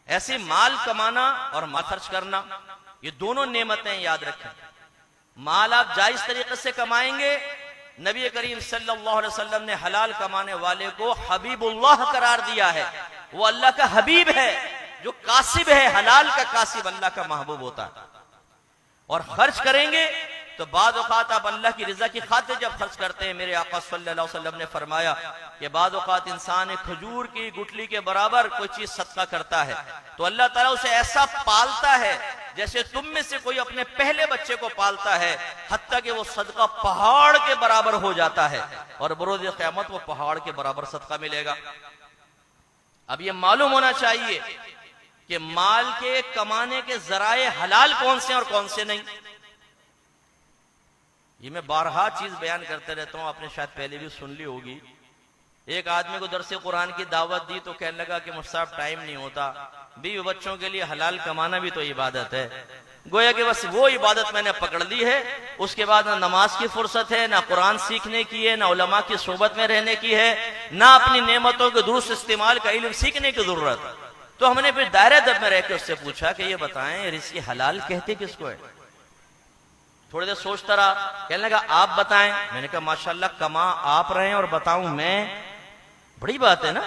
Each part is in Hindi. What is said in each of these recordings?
ऐसे माल कमाना और माल खर्च करना, ये दोनों नेमतें याद रखें। माल आप जायज तरीके से कमाएंगे, नबी करीम सल्लल्लाहु अलैहि वसल्लम ने हलाल कमाने वाले को हबीबुल्लाह करार दिया है। वो अल्लाह का हबीब है, जो कासिब है, हलाल का कासिब अल्लाह का महबूब होता है। और खर्च करेंगे तो बाद औकात आप अल्लाह की रजा की खातिर जब खर्च करते हैं, मेरे आका सल्लल्लाहु अलैहि वसल्लम ने फरमाया कि बाद औकात इंसान एक खजूर की गुठली के बराबर कोई चीज सदका करता है तो अल्लाह ताला उसे ऐसा पालता है जैसे तुम में से कोई अपने पहले बच्चे को पालता है, हत्ता कि वो सदका पहाड़ के बराबर हो जाता है और बरोज़ क़यामत वो पहाड़ के बराबर सदका मिलेगा। अब ये मालूम होना चाहिए कि माल के कमाने के जराए हलाल कौन से और कौन से नहीं। ये मैं बारहा चीज बयान करते रहता हूं, आपने शायद पहले भी सुन ली होगी। एक आदमी को दरसे कुरान की दावत दी तो कहने लगा कि मुझसे टाइम नहीं होता, बीवी बच्चों के लिए हलाल कमाना भी तो इबादत है। गोया कि बस वो इबादत मैंने पकड़ ली है, उसके बाद ना नमाज की फुर्सत है, ना कुरान सीखने की है, ना उलमा की सोबत में रहने की है, ना अपनी नेमतों के दुरुस्त इस्तेमाल का इल्म सीखने की जरूरत है। तो हमने फिर दायरे दब में रहकर उससे पूछा कि ये बताएं रिज़्क़ हलाल कहते किसको है। थोड़ी देर सोचता रहा, कहने लगा आप बताएं। मैंने कहा माशाल्लाह कमा आप रहे हैं और बताऊं मैं, बड़ी बात है ना।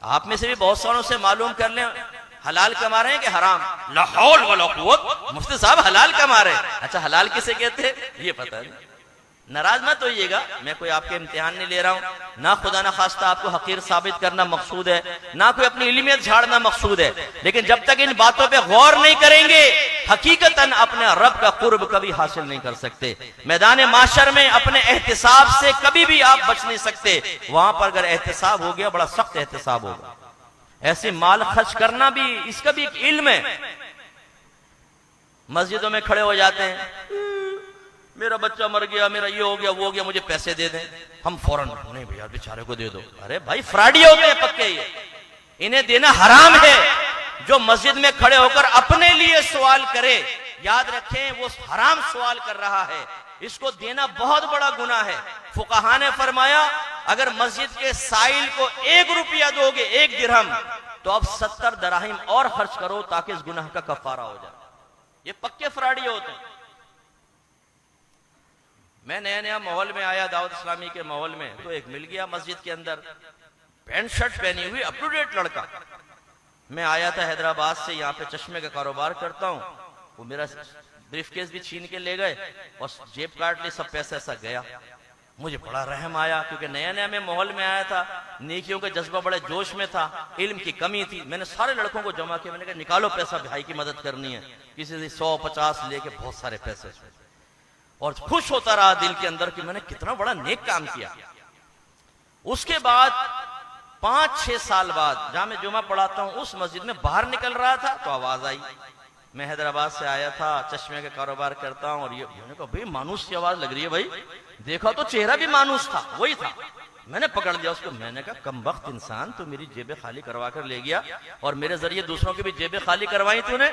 आप में से भी बहुत सारों से मालूम कर लें हलाल कमा रहे हैं कि हराम। ला हौल वला कुव्वत, मुफ्ती साहब हलाल कमा रहे हैं। अच्छा हलाल किसे कहते हैं ये पता नहीं। नाराज मत होइएगा, मैं कोई आपके इम्तिहान नहीं ले रहा हूं, ना खुदा ना खास्ता आपको हकीर साबित करना मकसूद है, ना कोई अपनी इल्मियत झाड़ना मकसूद है। लेकिन जब तक इन बातों पे गौर नहीं करेंगे हकीकतन अपने रब का कुर्ब कभी हासिल नहीं कर सकते। मैदान माशर में अपने एहतिसाब से कभी भी आप बच नहीं सकते। वहां पर अगर एहतिसाब हो गया, बड़ा सख्त एहतिसाब होगा। ऐसे माल खर्च करना भी, इसका भी एक इल्म है। मस्जिदों में खड़े हो जाते हैं, मेरा बच्चा मर गया, मेरा ये हो गया वो हो गया, मुझे पैसे दे दें। हम फौरन नहीं भैया बेचारे को दे दो। अरे भाई फ्रॉडी होते हैं पक्के, ये इन्हें देना हराम है। जो मस्जिद में खड़े होकर अपने लिए सवाल करे, याद रखें वो हराम सवाल कर रहा है, इसको देना बहुत बड़ा गुनाह है। फुकाहा ने फरमाया अगर मस्जिद के साइल को 1 रुपया दोगे, 1 दिरहम, तो अब 70 दराहिम और खर्च करो ताकि इस गुनाह का कफारा हो जाए। ये पक्के फ्रॉडी होते हैं। मैं नया नया माहौल में आया, दावत इस्लामी के माहौल में, तो एक मिल गया मस्जिद के अंदर पैंट शर्ट पहनी हुई अप टू डेट लड़का। मैं आया था हैदराबाद से, यहाँ पे चश्मे का कारोबार करता हूँ। वो मेरा ब्रीफकेस भी छीन के ले गए और जेब काट ली, सब पैसा ऐसा गया। मुझे बड़ा रहम आया क्योंकि नया नया मैं माहौल में आया था, नेकियों का जज्बा बड़े जोश में था, इल्म की कमी थी। मैंने सारे लड़कों को जमा किया, मैंने कहा निकालो पैसा, भाई की मदद करनी है। किसी से 100-50 लेके बहुत सारे पैसे, और खुश होता रहा दिल के अंदर कि मैंने कितना बड़ा नेक काम किया। उसके बाद 5-6 साल बाद जहां मैं जुमा पढ़ाता हूं उस मस्जिद में बाहर निकल रहा था तो आवाज आई। मैं हैदराबाद से आया था, चश्मे का कारोबार करता हूं, और ये मैंने कहा भाई मानूस की आवाज लग रही है। भाई देखा तो चेहरा भी मानूस था, वही था। मैंने पकड़ लिया उसको, मैंने कहा कमबख्त इंसान, तू मेरी जेबें खाली करवा कर ले गया और मेरे जरिए दूसरों की भी जेबें खाली करवाई तूने।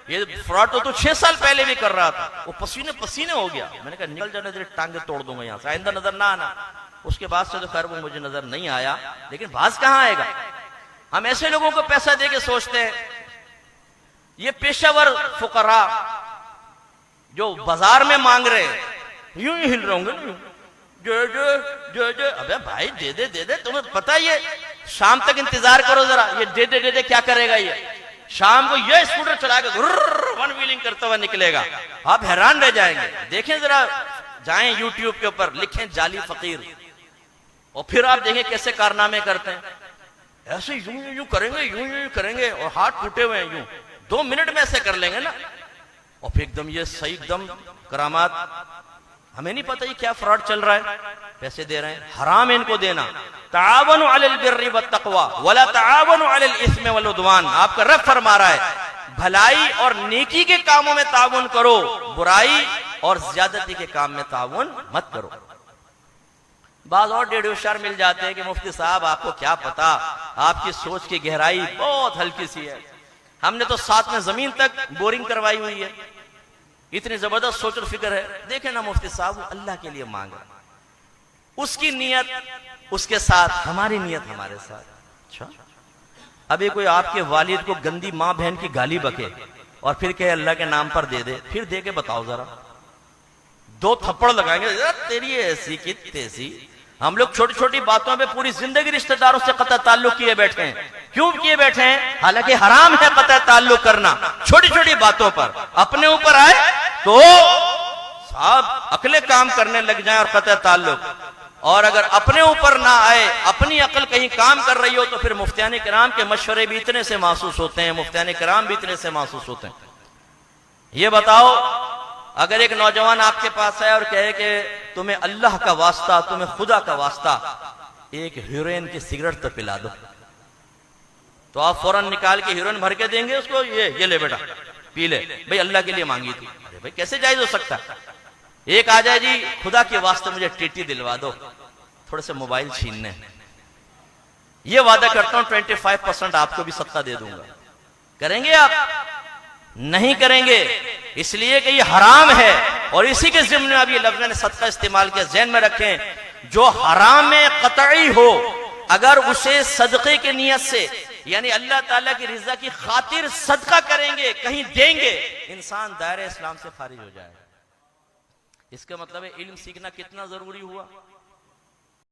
ये फ्रॉड तो तू 6 साल पहले भी कर रहा था। वो पसीने पसीने हो गया। मैंने कहा निकल जाने, तेरी टांगे तोड़ दूंगा यहाँ से, आइंदा नजर ना आना। उसके बाद से तो खैर वो मुझे नजर नहीं आया, लेकिन बाज कहाँ आएगा। हम ऐसे लोगों को पैसा दे के सोचते हैं। ये पेशावर फुकरा जो बाजार में मांग रहे, यूं ही हिल रहे होंगे, जो अबे भाई दे दे, तुम्हें पता है ये शाम तक इंतजार करो जरा, ये दे दे क्या करेगा। ये शाम को ये स्कूटर चलाकर 1 व्हीलिंग करता हुआ निकलेगा, आप हैरान रह जाएंगे। देखें जरा, जाएं यूट्यूब के ऊपर, लिखें जाली फकीर, और फिर आप देखें कैसे कारनामे करते हैं। ऐसे यूं करेंगे, यूं करेंगे, और हाथ टूटे हुए हैं, यूं 2 मिनट में ऐसे कर लेंगे ना, और फिर एकदम ये सही एकदम करामात। हमें नहीं पता ये क्या फ्रॉड चल रहा है, पैसे दे रहे हैं, हराम इनको देना। तावनु अलल बिर्रि वत्तक़वा वला तावनु अलल इस्मि वल उद्वान। आपका रब फरमा रहा है भलाई और नेकी के कामों में ताउन करो, बुराई और ज्यादती के काम में ताउन मत करो। बाज और 1.5 होशियार मिल जाते हैं कि मुफ्ती साहब आपको क्या पता, आपकी सोच की गहराई बहुत हल्की सी है। हमने तो साथ में जमीन तक बोरिंग करवाई हुई है, इतनी जबरदस्त सोच और फिक्र है। देखे ना मुफ्ती साहब वो अल्लाह के लिए मांग रहा, उसकी नीयत उसके साथ, हमारी नीयत हमारे साथ। अच्छा अभी कोई आपके वालिद को गंदी मां बहन की गाली बके और फिर कहे अल्लाह के नाम पर दे दे, फिर दे के बताओ जरा, 2 थप्पड़ लगाएंगे, तेरी ऐसी की तैसी। हम लोग छोटी छोटी बातों पे पूरी जिंदगी रिश्तेदारों से कतई ताल्लुक किए बैठे हैं। क्यों किए बैठे हैं? हालांकि हराम है कतई ताल्लुक करना, छोटी छोटी बातों पर। अपने ऊपर आए तो साहब अकले काम करने लग जाएं और कतई ताल्लुक, और अगर अपने ऊपर ना आए, अपनी अकल कहीं काम कर रही हो, तो फिर मुफ्तियान किराम के मशवरे भी इतने से महसूस होते हैं, मुफ्तियान किराम भी इतने से महसूस होते हैं। ये बताओ, अगर एक नौजवान आपके पास आए और कहे कि तुम्हें अल्लाह का वास्ता, तुम्हें खुदा का वास्ता एक हीरोइन की सिगरेट तो पिला दो, तो आप फौरन निकाल के हीरोइन भर के देंगे उसको, ये ले बेटा पी ले, भाई अल्लाह के लिए मांगी थी। अरे भाई कैसे जायज हो सकता है? एक आ जाए जी खुदा के वास्ते मुझे टीटी दिलवा दो, थोड़े से मोबाइल छीनने, ये वादा करता हूं 25% आपको भी सत्ता दे दूंगा। करेंगे आप? नहीं करेंगे, इसलिए कि ये हराम है। और इसी के जिम्न में अभी लफ्ज़ ने सदका इस्तेमाल किया, ज़हन में रखें, जो हराम में कतई हो, अगर उसे सदक़े की नियत से, यानी अल्लाह ताला की रिज़ा की खातिर सदका करेंगे, कहीं देंगे, इंसान दायरे इस्लाम से खारिज हो जाएगा। इसका मतलब है इल्म सीखना कितना जरूरी हुआ।